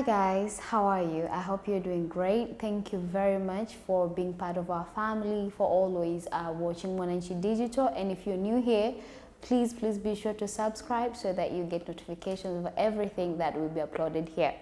guys, how are you? I hope you're doing great. Thank you very much for being part of our family, for always watching Mwananchi Digital. And if you're new here, please be sure to subscribe so that you get notifications of everything that will be uploaded here.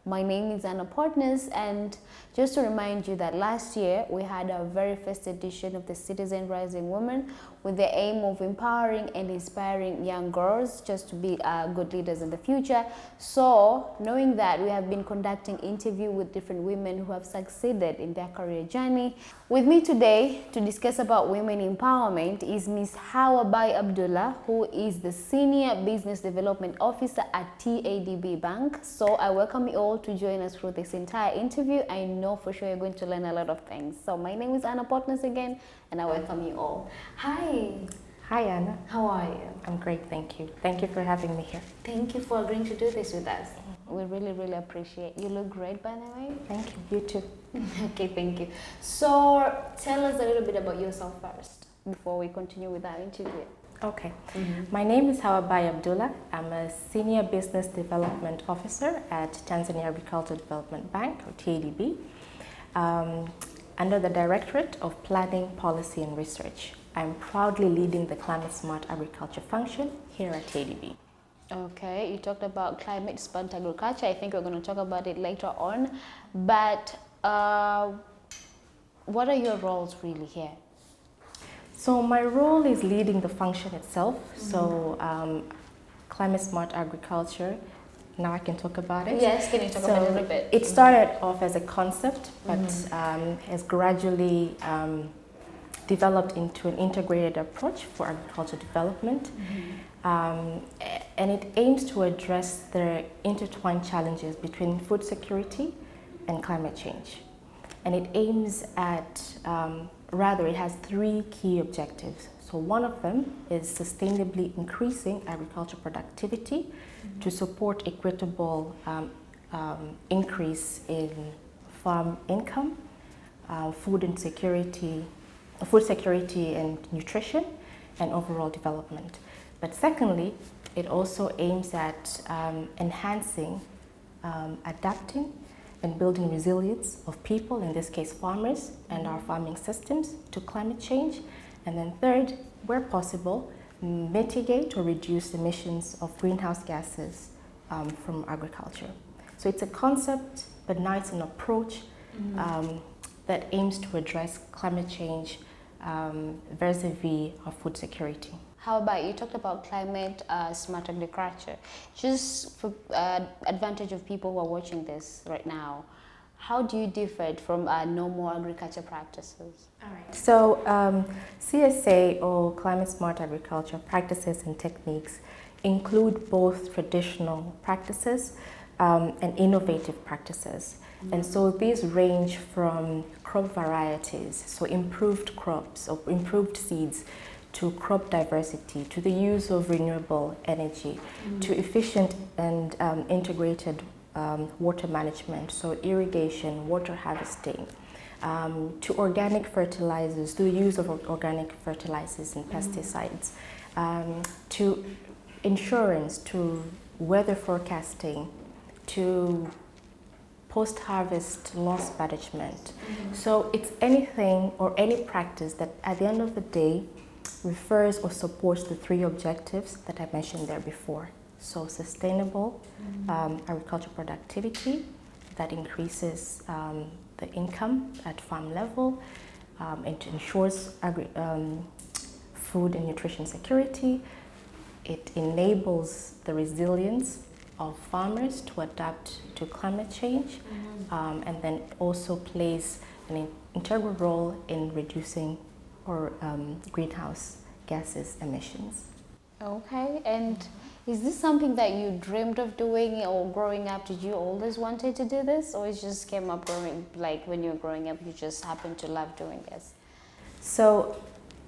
My name is Anna Partners, and just to remind you that last year we had our very first edition of the Citizen Rising Women with the aim of empowering and inspiring young girls just to be good leaders in the future. So knowing that, we have been conducting interviews with different women who have succeeded in their career journey. With me today to discuss about women empowerment is Miss Hawabai Abdulla, who is the Senior Business Development Officer at TADB Bank. So I welcome you all to join us through this entire interview. I know for sure you're going to learn a lot of things. So my name is Anna Partners again, and I welcome you all. Hi. Hi Anna. How are you? I'm great, thank you. Thank you for having me here. Thank you for agreeing to do this with us. We really appreciate it. You look great, by the way. Thank you. You too. Okay, thank you. So tell us a little bit about yourself first before we continue with our interview. Okay. My name is Hawabai Abdulla. I'm a Senior Business Development Officer at Tanzania Agricultural Development Bank, or TADB, under the Directorate of Planning, Policy and Research. I'm proudly leading the Climate Smart Agriculture function here at TADB. Okay, you talked about climate smart agriculture. I think we're going to talk about it later on. But what are your roles really here? So my role is leading the function itself. So climate smart agriculture, now I can talk about it. Yes, can you talk about it a little bit? It started off as a concept, but has gradually developed into an integrated approach for agriculture development. And it aims to address the intertwined challenges between food security and climate change. And it aims at, it has three key objectives. So one of them is sustainably increasing agriculture productivity to support equitable increase in farm income, food security and nutrition, and overall development. But secondly, it also aims at enhancing, adapting, and building resilience of people, in this case farmers, and our farming systems to climate change. And then third, where possible, mitigate or reduce emissions of greenhouse gases from agriculture. So it's a concept, but now it's an approach that aims to address climate change vis-a-vis our food security. How about, you talked about climate smart agriculture. Just for advantage of people who are watching this right now, how do you differ from normal agriculture practices? All right. So CSA, or climate smart agriculture practices and techniques, include both traditional practices and innovative practices. And so these range from crop varieties, so improved crops or improved seeds, to crop diversity, to the use of renewable energy, to efficient and integrated water management, so irrigation, water harvesting, to organic fertilizers, the use of organic fertilizers and pesticides, to insurance, to weather forecasting, to post-harvest loss management. So it's anything or any practice that at the end of the day refers or supports the three objectives that I mentioned there before. So sustainable agriculture productivity that increases the income at farm level, it ensures food and nutrition security. It enables the resilience of farmers to adapt to climate change, and then also plays an integral role in reducing or greenhouse gases emissions. Okay, and is this something that you dreamed of doing, or growing up, did you always wanted to do this, or it just came up when you were growing up, you just happened to love doing this? So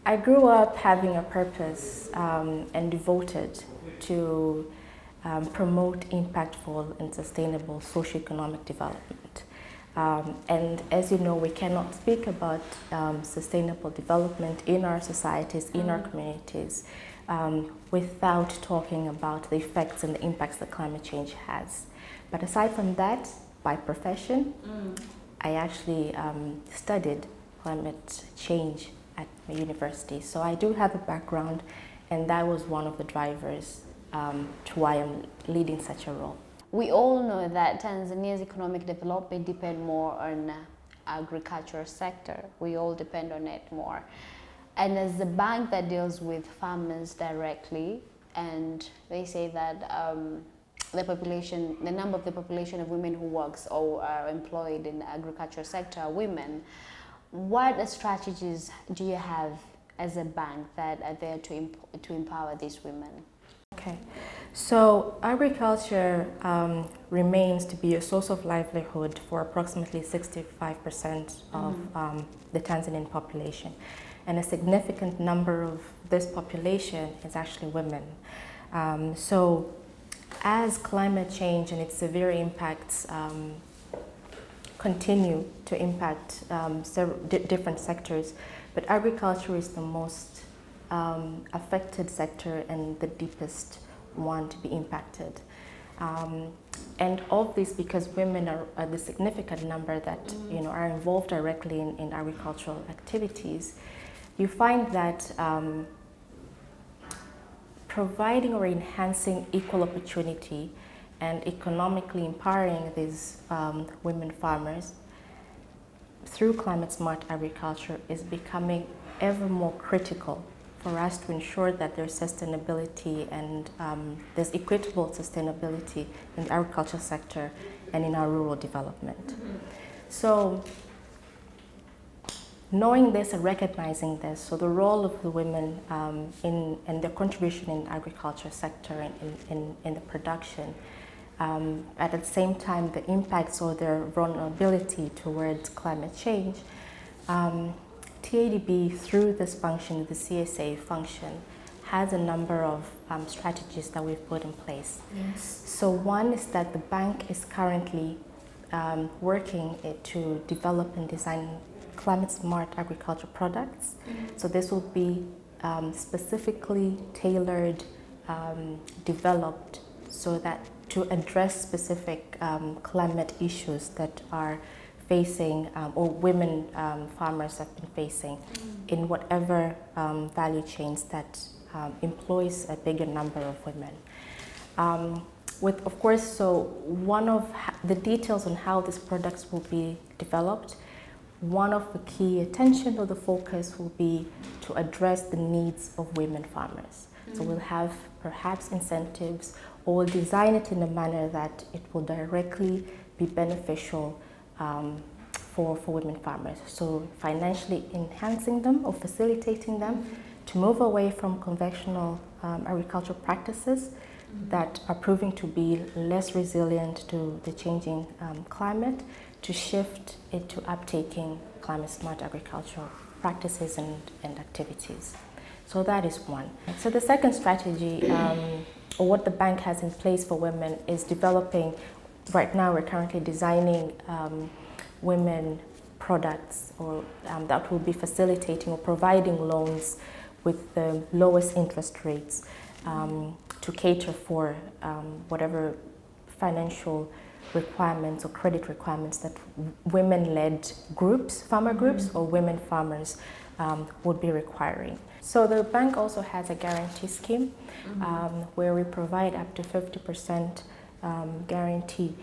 I grew up having a purpose and devoted to promote impactful and sustainable socioeconomic development. And as you know, we cannot speak about sustainable development in our societies, in our communities, without talking about the effects and the impacts that climate change has. But aside from that, by profession. I actually studied climate change at my university. So I do have a background, and that was one of the drivers to why I'm leading such a role. We all know that Tanzania's economic development depends more on agricultural sector. We all depend on it more. And as a bank that deals with farmers directly, and they say that the number of the population of women who works or are employed in the agricultural sector are women. What strategies do you have as a bank that are there to empower these women? Okay, so agriculture remains to be a source of livelihood for approximately 65% of the Tanzanian population. And a significant number of this population is actually women. So as climate change and its severe impacts continue to impact several different sectors, but agriculture is the most affected sector and the deepest one to be impacted. And of this, because women are the significant number that are involved directly in agricultural activities, you find that providing or enhancing equal opportunity and economically empowering these women farmers through climate smart agriculture is becoming ever more critical for us to ensure that there's sustainability and there's equitable sustainability in the agriculture sector and in our rural development. So knowing this and recognizing this, so the role of the women and their contribution in the agriculture sector and in the production, at the same time the impacts or their vulnerability towards climate change, TADB, through this function, the CSA function, has a number of strategies that we've put in place. Yes. So one is that the bank is currently working to develop and design climate smart agriculture products. So this will be specifically tailored, developed so that to address specific climate issues that are facing or women farmers have been facing in whatever value chains that employs a bigger number of women. With, of course, so one of the details on how these products will be developed, one of the key attention or the focus will be to address the needs of women farmers. So we'll have perhaps incentives or design it in a manner that it will directly be beneficial for women farmers. So financially enhancing them or facilitating them to move away from conventional agricultural practices that are proving to be less resilient to the changing climate, to shift into uptaking climate smart agricultural practices and activities. So that is one. So the second strategy, or what the bank has in place for women, is developing. Right now we're currently designing women products or that will be facilitating or providing loans with the lowest interest rates to cater for whatever financial requirements or credit requirements that women-led groups, farmer groups or women farmers would be requiring. So the bank also has a guarantee scheme where we provide up to 50% guarantee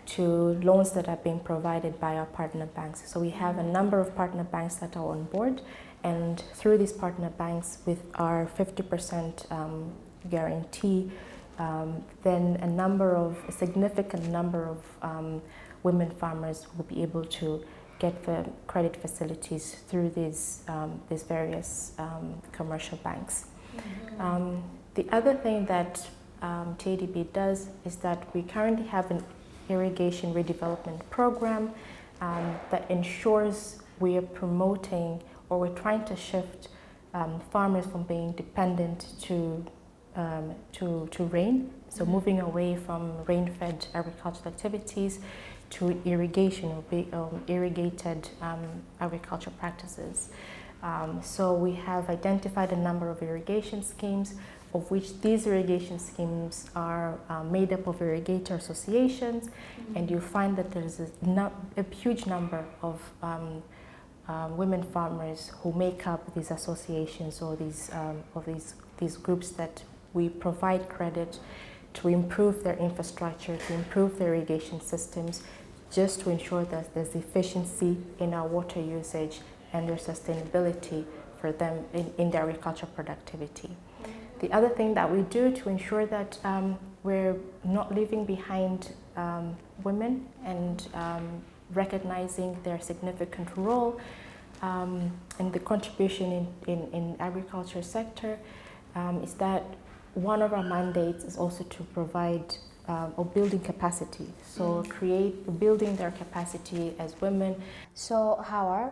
to loans that are being provided by our partner banks. So we have a number of partner banks that are on board, and through these partner banks with our 50% guarantee, then a significant number of women farmers will be able to get the credit facilities through these various commercial banks. The other thing that TADB does is that we currently have an irrigation redevelopment program that ensures we are promoting or we're trying to shift farmers from being dependent to rain, so moving away from rain-fed agricultural activities to irrigation or irrigated agricultural practices. So we have identified a number of irrigation schemes of which these irrigation schemes are made up of irrigator associations, and you find that there's a huge number of women farmers who make up these associations or these groups that we provide credit to improve their infrastructure, to improve their irrigation systems, just to ensure that there's efficiency in our water usage and there's sustainability for them in their agricultural productivity. The other thing that we do to ensure that we're not leaving behind women and recognizing their significant role and the contribution in agriculture sector is that one of our mandates is also to provide or building capacity. So building their capacity as women. So Hawa,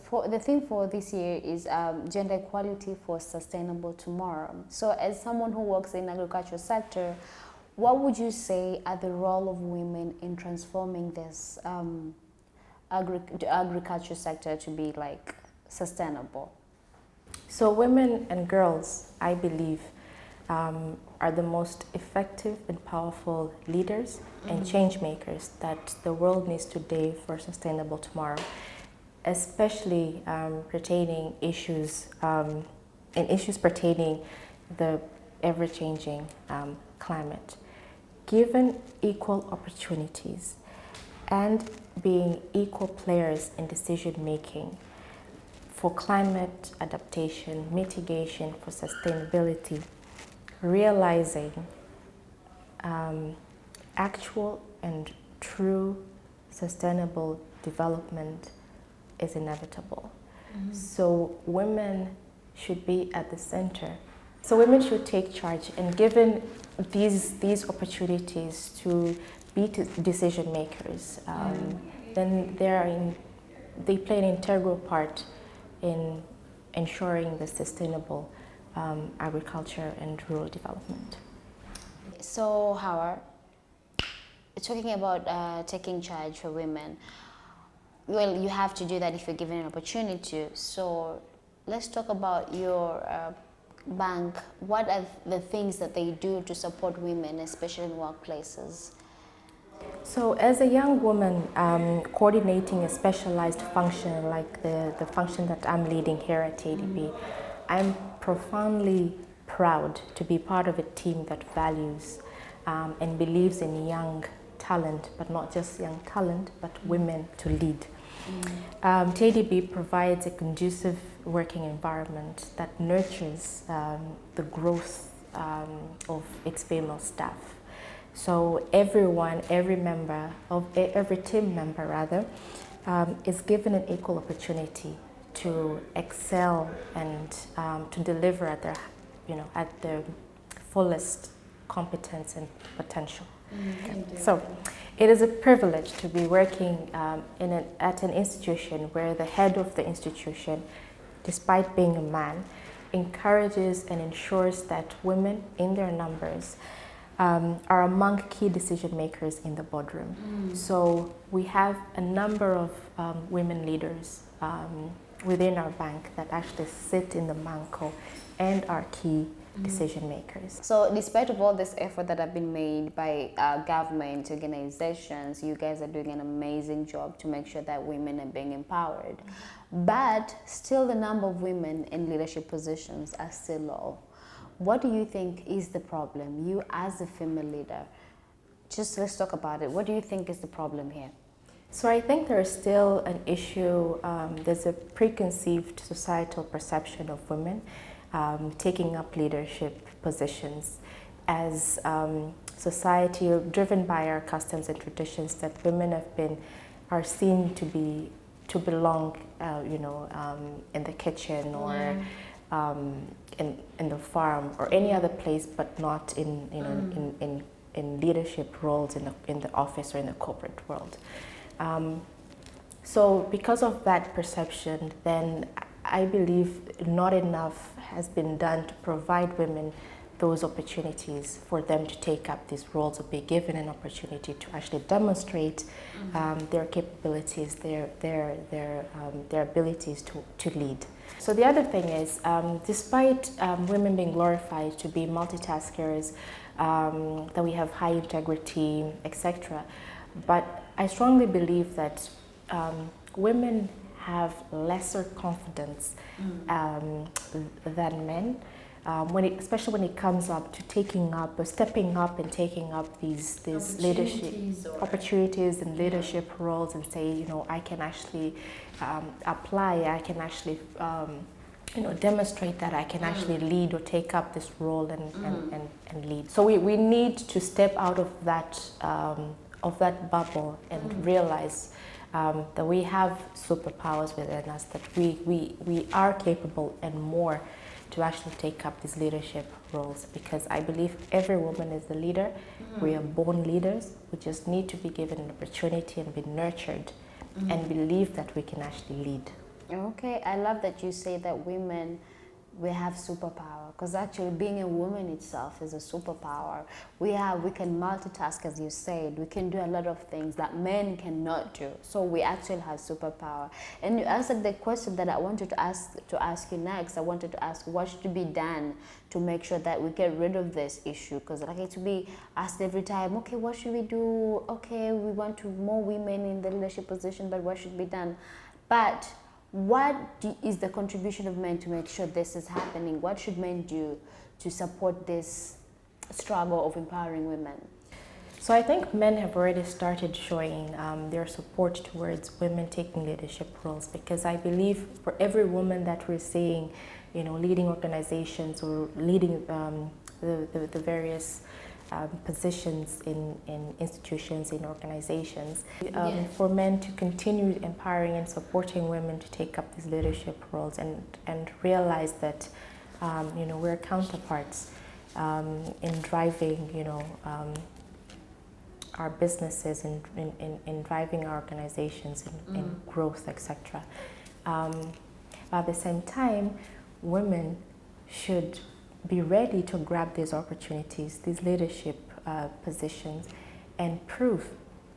for the theme for this year is gender equality for sustainable tomorrow. So as someone who works in agriculture sector, what would you say are the role of women in transforming this agriculture sector to be like sustainable? So women and girls, I believe, are the most effective and powerful leaders and change makers that the world needs today for a sustainable tomorrow, especially pertaining issues pertaining the ever-changing climate. Given equal opportunities and being equal players in decision making for climate adaptation, mitigation, for sustainability, realizing actual and true sustainable development is inevitable. So women should be at the center. So women should take charge, and given these opportunities to be decision makers, then they play an integral part in ensuring the sustainable agriculture and rural development. So Howard, talking about taking charge for women, well, you have to do that if you're given an opportunity. So let's talk about your bank. What are the things that they do to support women, especially in workplaces? So as a young woman coordinating a specialized function like the function that I'm leading here at ADB, I'm profoundly proud to be part of a team that values and believes in young talent, but not just young talent, but women to lead. TADB provides a conducive working environment that nurtures the growth of its female staff. So every team member rather, is given an equal opportunity to excel and to deliver at their fullest competence and potential. So it is a privilege to be working at an institution where the head of the institution, despite being a man, encourages and ensures that women in their numbers are among key decision makers in the boardroom. So we have a number of women leaders within our bank that actually sit in the MANCO and are key decision makers. So despite of all this effort that have been made by government organizations, you guys are doing an amazing job to make sure that women are being empowered. But still the number of women in leadership positions are still low. What do you think is the problem? You as a female leader, just let's talk about it. What do you think is the problem here? So I think there is still an issue, there's a preconceived societal perception of women taking up leadership positions as society, driven by our customs and traditions, that women are seen to belong, in the kitchen or in the farm or any other place, but not in leadership roles in the office or in the corporate world. So because of that perception, then I believe not enough has been done to provide women those opportunities for them to take up these roles or be given an opportunity to actually demonstrate their capabilities, their abilities to lead. So the other thing is, despite women being glorified to be multitaskers, that we have high integrity, etc., but I strongly believe that women have lesser confidence than men, especially when it comes up to taking up or stepping up and taking up these leadership opportunities and leadership roles, and say, you know, I can actually apply, I can actually you know, demonstrate that I can actually lead or take up this role and lead. So we need to step out of that bubble and realize that we have superpowers within us, that we are capable and more to actually take up these leadership roles, because I believe every woman is a leader. We are born leaders. We just need to be given an opportunity and be nurtured and believe that we can actually lead. Okay, I love that you say that women, we have superpower, because actually being a woman itself is a superpower. We can multitask, as you said. We can do a lot of things that men cannot do. So we actually have superpower. And you answered the question that I wanted to ask you next. I wanted to ask, what should be done to make sure that we get rid of this issue? Because I like to be asked every time, okay, what should we do? Okay, we want more women in the leadership position, but what should be done? But what is the contribution of men to make sure this is happening? What should men do to support this struggle of empowering women? So I think men have already started showing their support towards women taking leadership roles, because I believe for every woman that we're seeing, you know, leading organizations or leading the various positions in institutions, in organizations, for men to continue empowering and supporting women to take up these leadership roles, and realize that you know, we're counterparts in driving, you know, our businesses, in driving our organizations in growth, etc. At the same time, women should be ready to grab these opportunities, these leadership positions, and prove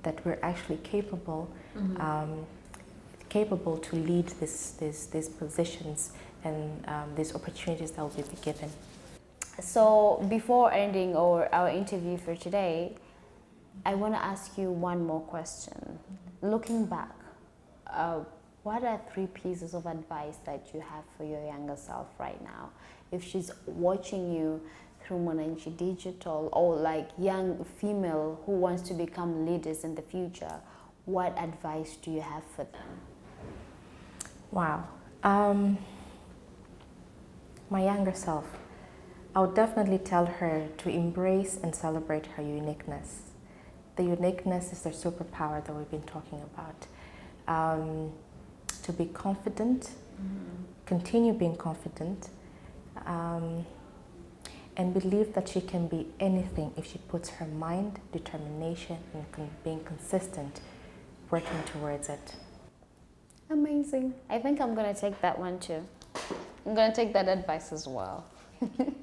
that we're actually capable to lead these positions and these opportunities that will be given. So before ending our interview for today, I want to ask you one more question. Looking back, what are 3 pieces of advice that you have for your younger self right now? If she's watching you through Mwananchi Digital, or like young female who wants to become leaders in the future, what advice do you have for them? Wow. My younger self, I would definitely tell her to embrace and celebrate her uniqueness. The uniqueness is the superpower that we've been talking about. To be confident, continue being confident, and believe that she can be anything if she puts her mind, determination, and being consistent, working towards it. Amazing. I think I'm going to take that one too. I'm going to take that advice as well.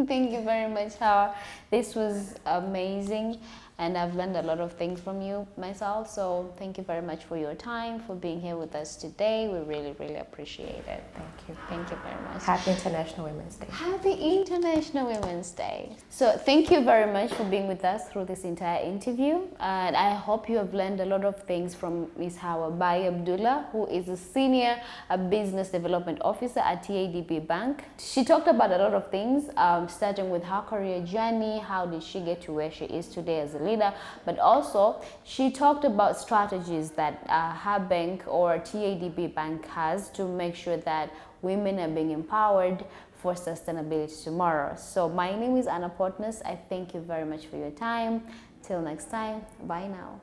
Thank you very much, Hawa. This was amazing, and I've learned a lot of things from you myself. So thank you very much for your time, for being here with us today. We really, really appreciate it. Thank you. Thank you very much. Happy International Women's Day. Happy International Women's Day. So thank you very much for being with us through this entire interview. And I hope you have learned a lot of things from Ms. Hawabai Abdulla, who is a Senior Business Development Officer at TADB Bank. She talked about a lot of things, starting with her career journey, how did she get to where she is today as a leader, but also she talked about strategies that her bank or TADB Bank has to make sure that women are being empowered for sustainability tomorrow. So my name is Anna Portness. I thank you very much for your time. Till next time, bye now.